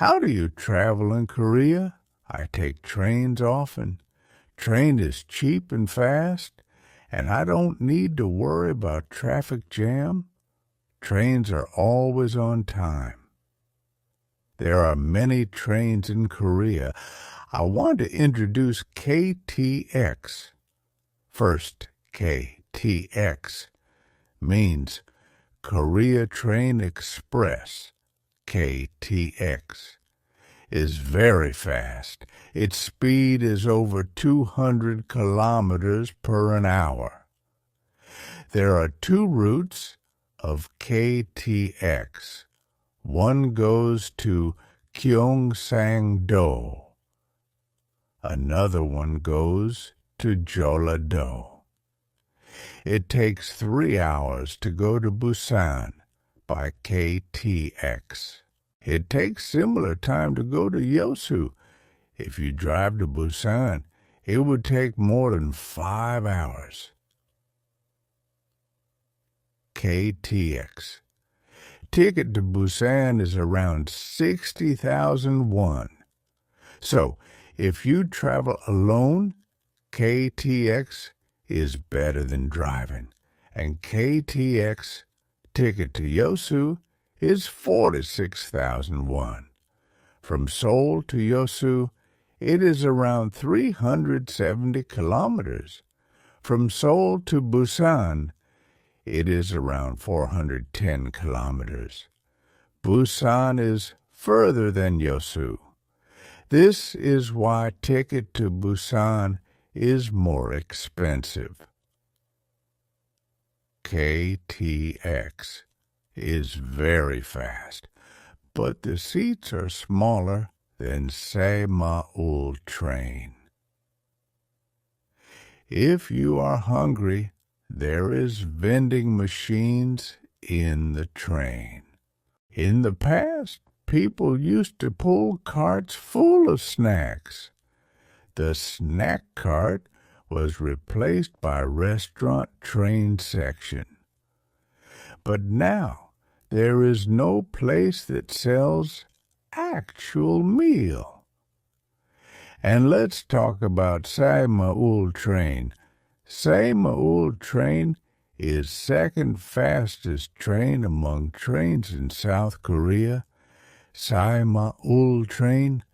How do you travel in Korea? I take trains often. Train is cheap and fast, and I don't need to worry about traffic jam. Trains are always on time. There are many trains in Korea. I want to introduce KTX. First, KTX means Korea Train Express. KTX is very fast. Its speed is over 200 kilometers per an hour. There are two routes of KTX. One goes to Gyeongsang-do. Another one goes to Jeolla-do. It takes 3 hours to go to Busan by KTX. It takes similar time to go to Yeosu. If you drive to Busan, it would take more than 5 hours. KTX. Ticket to Busan is around 60,000 won. So, if you travel alone, KTX is better than driving, and KTX ticket to Yeosu is 46,000 won. From Seoul to Yeosu, it is around 370 kilometers. From Seoul to Busan, it is around 410 kilometers. Busan is further than Yeosu. This is why ticket to Busan is more expensive. KTX is very fast, but the seats are smaller than Saemaul train. If you are hungry, there is vending machines in the train. In the past, people used to pull carts full of snacks. The snack cart was replaced by restaurant train section. But now there is no place that sells actual meal. And let's talk about Saemaul train. Saemaul train is second fastest train among trains in South Korea. Saemaul train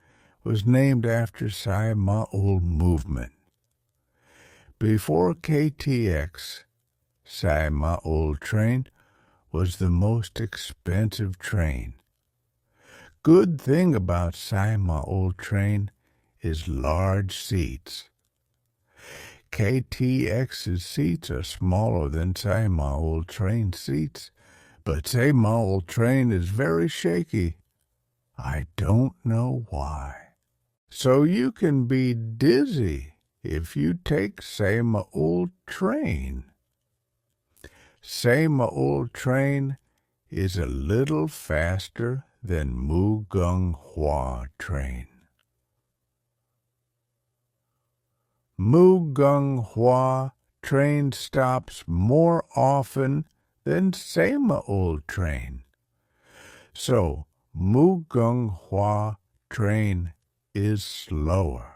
was named after Saemaul movement. Before KTX, Saemaul train was the most expensive train. Good thing about Saemaul train is large seats. KTX's seats are smaller than Saemaul train seats, but Saemaul train is very shaky. I don't know why. So you can be dizzy if you take Saemaul train. Saemaul train is a little faster than Mugunghwa train. Mugunghwa train stops more often than Saemaul train. So, Mugunghwa train is slower.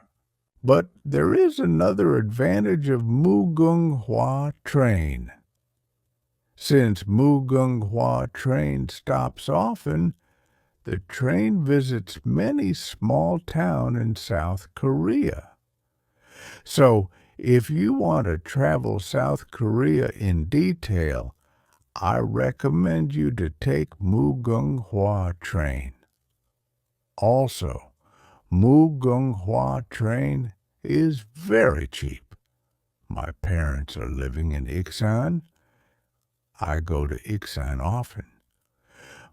But there is another advantage of Mugunghwa train. Since Mugunghwa train stops often, the train visits many small towns in South Korea. So, if you want to travel South Korea in detail, I recommend you to take Mugunghwa train. Also, Mugunghwa train is very cheap. My parents are living in Iksan. I go to Iksan often.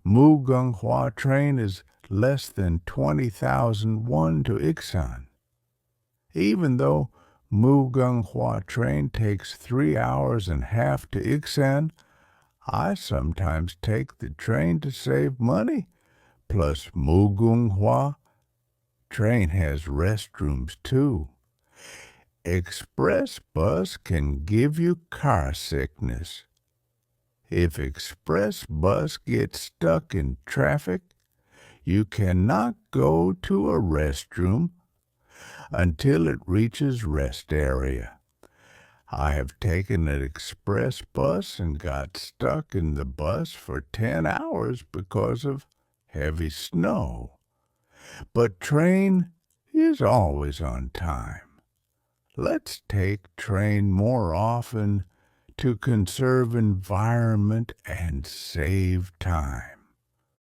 Mugunghwa train is less than 20,000 won to Iksan. Even though Mugunghwa train takes 3 hours and a half to Iksan, I sometimes take the train to save money. Plus, Mugunghwa train has restrooms too. Express bus can give you car sickness. If express bus gets stuck in traffic, You cannot go to a restroom until it reaches rest area. I have taken an express bus and got stuck in the bus for 10 hours because of heavy snow. But train is always on time. Let's take train more often to conserve environment and save time.